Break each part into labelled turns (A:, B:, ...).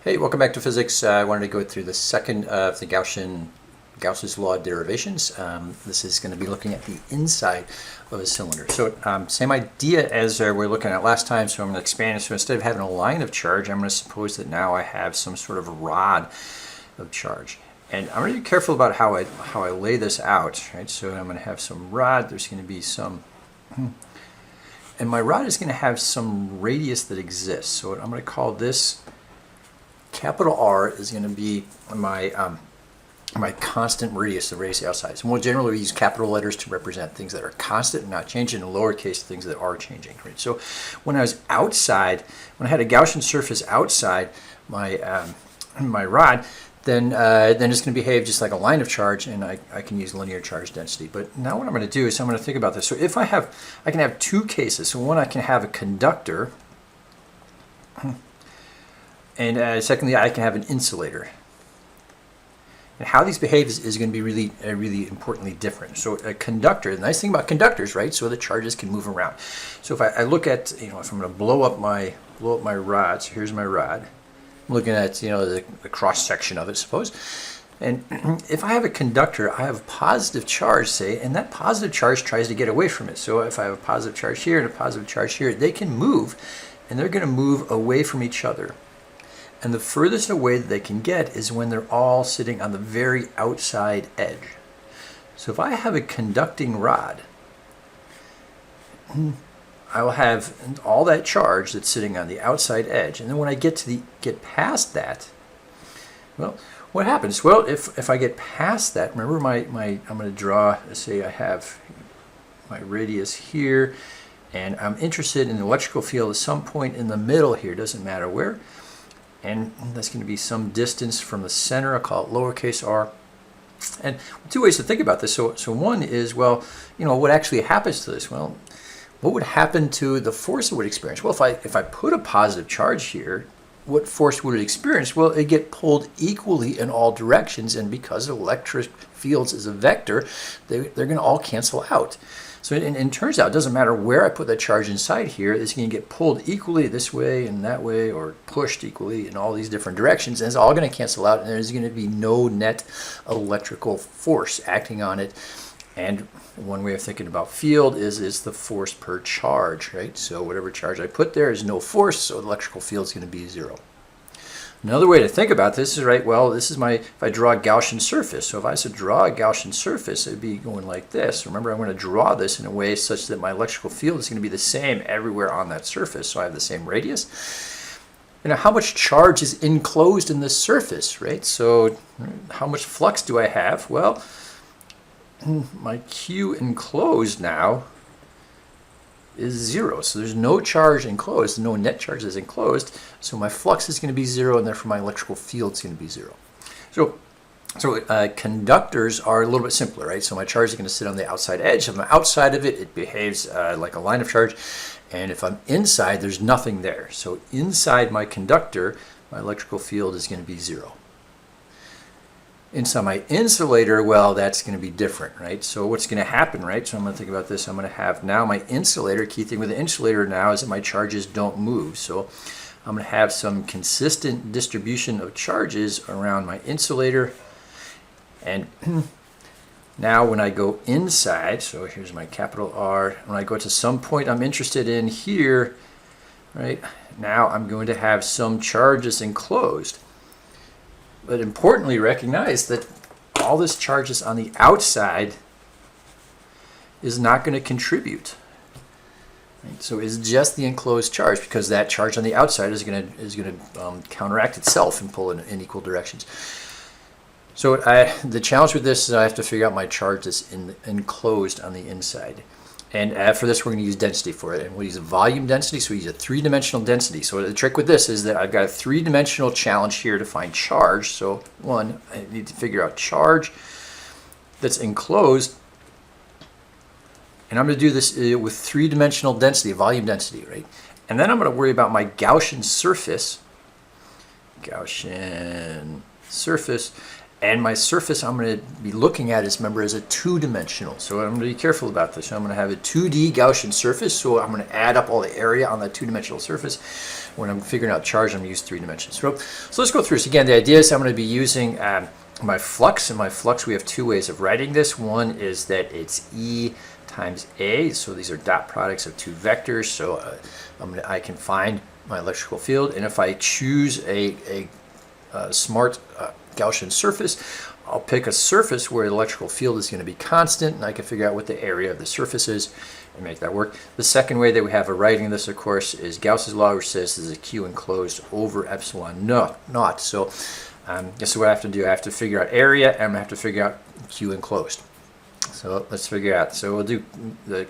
A: Hey, welcome back to physics. I wanted to go through the second of the Gauss's law derivations. This is going to be looking at the inside of a cylinder. So same idea as we were looking at last time, so I'm going to expand it. So instead of having a line of charge, I'm going to suppose that now I have some sort of rod of charge. And I'm going to be careful about how I lay this out, right? So I'm going to have some rod, there's going to be some, and my rod is going to have some radius that exists. So I'm going to call this capital R is going to be my my constant radius, the radius outside. So more generally, we use capital letters to represent things that are constant and not changing, and lowercase things that are changing. Right. So when I was outside, when I had a Gaussian surface outside my my rod, then it's going to behave just like a line of charge, and I can use linear charge density. But now what I'm going to do is I'm going to think about this. So if I can have two cases. So one, I can have a conductor. And secondly, I can have an insulator. And how these behave is going to be really importantly different. So a conductor, the nice thing about conductors, right? So the charges can move around. So if I look at, if I'm going to blow up my rod, so here's my rod. I'm looking at, the cross section of it, suppose. And if I have a conductor, I have a positive charge, say, and that positive charge tries to get away from it. So if I have a positive charge here and a positive charge here, they can move, and they're going to move away from each other. And the furthest away that they can get is when they're all sitting on the very outside edge. So if I have a conducting rod, I will have all that charge that's sitting on the outside edge. And then when I get past that, well, what happens? Well, if I get past that, remember I'm going to draw, let's say I have my radius here, and I'm interested in the electrical field at some point in the middle here, doesn't matter where. And that's going to be some distance from the center. I'll call it lowercase r. And two ways to think about this. So one is, well, what actually happens to this? Well, what would happen to the force it would experience? Well, if I put a positive charge here, what force would it experience? Well, it get pulled equally in all directions, and because electric fields is a vector, they're going to all cancel out. So it turns out it doesn't matter where I put that charge inside here, it's going to get pulled equally this way and that way, or pushed equally in all these different directions, and it's all going to cancel out, and there's going to be no net electrical force acting on it. And one way of thinking about field is the force per charge, right? So whatever charge I put there is no force, so the electrical field is going to be zero. Another way to think about this is, right, well, this is if I draw a Gaussian surface. So if I was to draw a Gaussian surface, it would be going like this. Remember, I'm going to draw this in a way such that my electrical field is going to be the same everywhere on that surface. So I have the same radius. And how much charge is enclosed in this surface, right? So how much flux do I have? Well, my Q enclosed now is zero. So there's no charge enclosed, no net charge is enclosed. So my flux is going to be zero, and therefore my electrical field is going to be zero. So conductors are a little bit simpler, right? So my charge is going to sit on the outside edge. If I'm outside of it, it behaves like a line of charge. And if I'm inside, there's nothing there. So inside my conductor, my electrical field is going to be zero. Inside my insulator, well, that's going to be different, right? So what's going to happen, right? So I'm going to think about this. I'm going to have now my insulator. Key thing with the insulator now is that my charges don't move. So I'm going to have some consistent distribution of charges around my insulator. And now when I go inside, so here's my capital R, when I go to some point I'm interested in here, right? Now I'm going to have some charges enclosed. But importantly, recognize that all this charges on the outside is not going to contribute. Right? So it's just the enclosed charge, because that charge on the outside is going to counteract itself and pull in equal directions. So the challenge with this is I have to figure out my charge that's enclosed on the inside. And for this, we're going to use density for it. And we'll use a volume density, so we use a three-dimensional density. So the trick with this is that I've got a three-dimensional challenge here to find charge. So one, I need to figure out charge that's enclosed. And I'm going to do this with three-dimensional density, volume density, right? And then I'm going to worry about my Gaussian surface. And my surface I'm going to be looking at is, remember, as a two-dimensional. So I'm going to be careful about this. I'm going to have a 2D Gaussian surface, so I'm going to add up all the area on that two-dimensional surface. When I'm figuring out charge, I'm going to use 3 dimensions. So let's go through this. Again, the idea is I'm going to be using my flux. And my flux, we have 2 ways of writing this. One is that it's E times A. So these are dot products of 2 vectors. So I can find my electrical field. And if I choose a smart Gaussian surface, I'll pick a surface where the electrical field is going to be constant, and I can figure out what the area of the surface is and make that work. The second way that we have of writing this, of course, is Gauss's law, which says this is a Q enclosed over epsilon naught. So this is what I have to do. I have to figure out area, and I have to figure out Q enclosed. So let's figure out. So we'll do the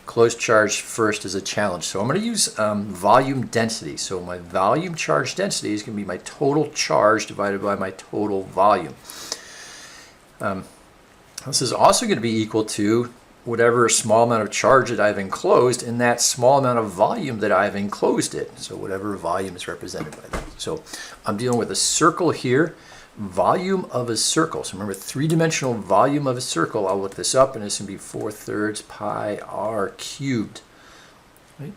A: closed charge first as a challenge. So I'm going to use volume density. So my volume charge density is going to be my total charge divided by my total volume. This is also going to be equal to whatever small amount of charge that I've enclosed in that small amount of volume that I've enclosed it. So whatever volume is represented by that. So I'm dealing with a circle here. Volume of a circle. So remember, 3-dimensional volume of a circle. I'll look this up, and it's going to be 4/3 pi r cubed. Right?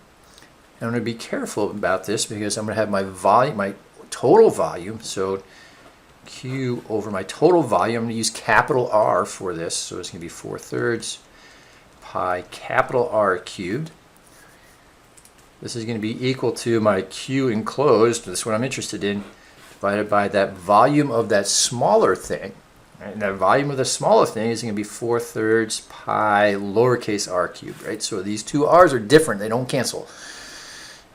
A: And I'm going to be careful about this because I'm going to have my volume, my total volume. So Q over my total volume. I'm going to use capital R for this. So it's going to be 4/3 pi capital R cubed. This is going to be equal to my Q enclosed. This is what I'm interested in, divided by that volume of that smaller thing. Right? And that volume of the smaller thing is going to be 4/3 pi lowercase r cubed, right? So these two r's are different. They don't cancel.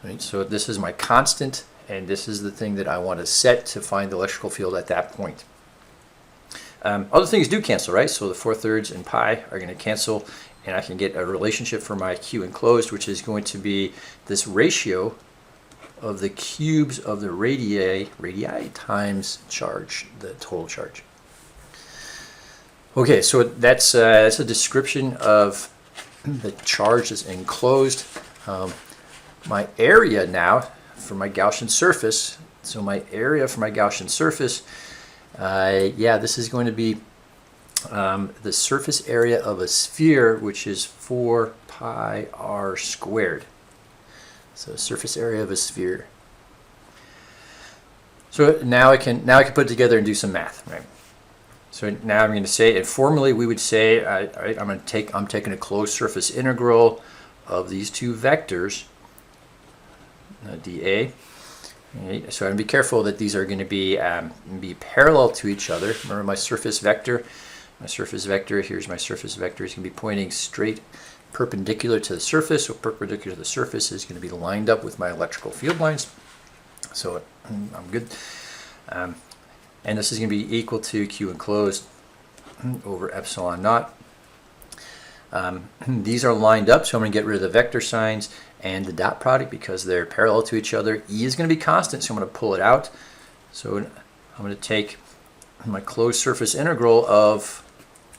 A: Right? So this is my constant, and this is the thing that I want to set to find the electrical field at that point. Other things do cancel, right? So the 4/3 and pi are going to cancel, and I can get a relationship for my Q enclosed, which is going to be this ratio of the cubes of the radii times charge, the total charge. Okay, so that's a description of the charge that's enclosed. My area now for my Gaussian surface. So my area for my Gaussian surface, this is going to be the surface area of a sphere, which is 4 pi r squared. So surface area of a sphere. So now I can put it together and do some math, right? So now I'm going to say, and formally we would say, I'm taking a closed surface integral of these 2 vectors, dA. Right? So I'm going to be careful that these are going to be parallel to each other. Remember my surface vector. My surface vector. Here's my surface vector. It's going to be pointing straight perpendicular to the surface. So perpendicular to the surface is going to be lined up with my electrical field lines. So I'm good. And this is going to be equal to Q enclosed over epsilon naught. These are lined up, so I'm going to get rid of the vector signs and the dot product because they're parallel to each other. E is going to be constant, so I'm going to pull it out. So I'm going to take my closed surface integral of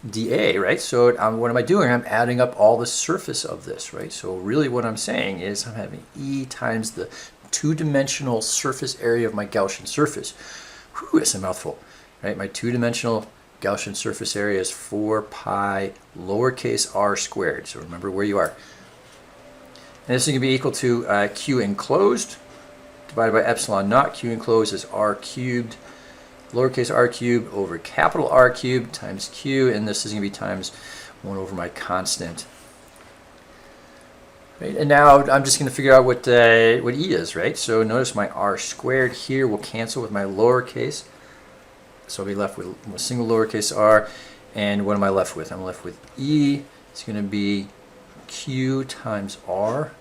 A: dA, right? So what am I doing? I'm adding up all the surface of this, right? So really what I'm saying is I'm having E times the 2-dimensional surface area of my Gaussian surface. Whew, it's a mouthful, right? My 2-dimensional Gaussian surface area is 4 pi lowercase r squared. So remember where you are. And this is going to be equal to Q enclosed divided by epsilon naught. Q enclosed is r cubed, lowercase r cubed over capital R cubed times Q, and this is going to be times 1 over my constant. Right? And now I'm just going to figure out what E is, right? So notice my r squared here will cancel with my lowercase. So I'll be left with a single lowercase r. And what am I left with? I'm left with E. It's going to be Q times R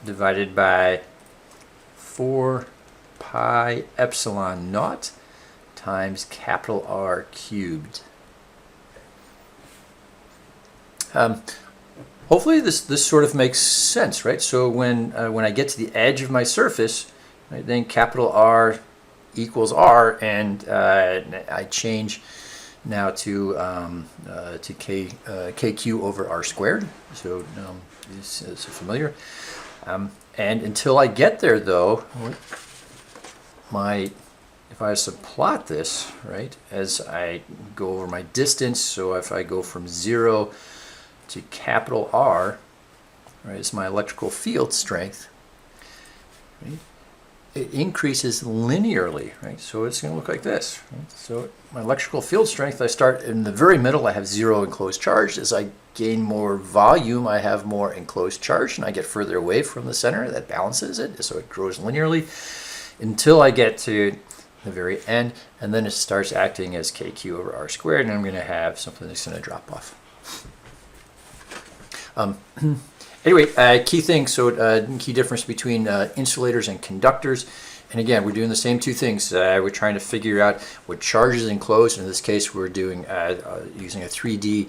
A: divided by 4 pi epsilon naught times capital R cubed. Hopefully this sort of makes sense, right? So when I get to the edge of my surface, right, then capital R equals R, and I change now to KQ over R squared. So it's familiar. And until I get there, though, my if I was to plot this, right, as I go over my distance, so if I go from 0 to capital R, right, is my electrical field strength, right, it increases linearly, right? So it's going to look like this. Right? So my electrical field strength, I start in the very middle, I have 0 enclosed charge. As I gain more volume, I have more enclosed charge, and I get further away from the center. That balances it, so it grows linearly until I get to the very end, and then it starts acting as kq over r squared, and I'm going to have something that's going to drop off. Anyway, key thing, so key difference between insulators and conductors. And again, we're doing the same two things. We're trying to figure out what charge is enclosed. In this case, we're doing using a 3D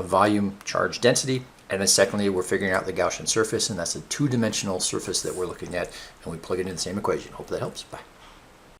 A: volume charge density. And then secondly, we're figuring out the Gaussian surface, and that's a two-dimensional surface that we're looking at, and we plug it in the same equation. Hope that helps. Bye.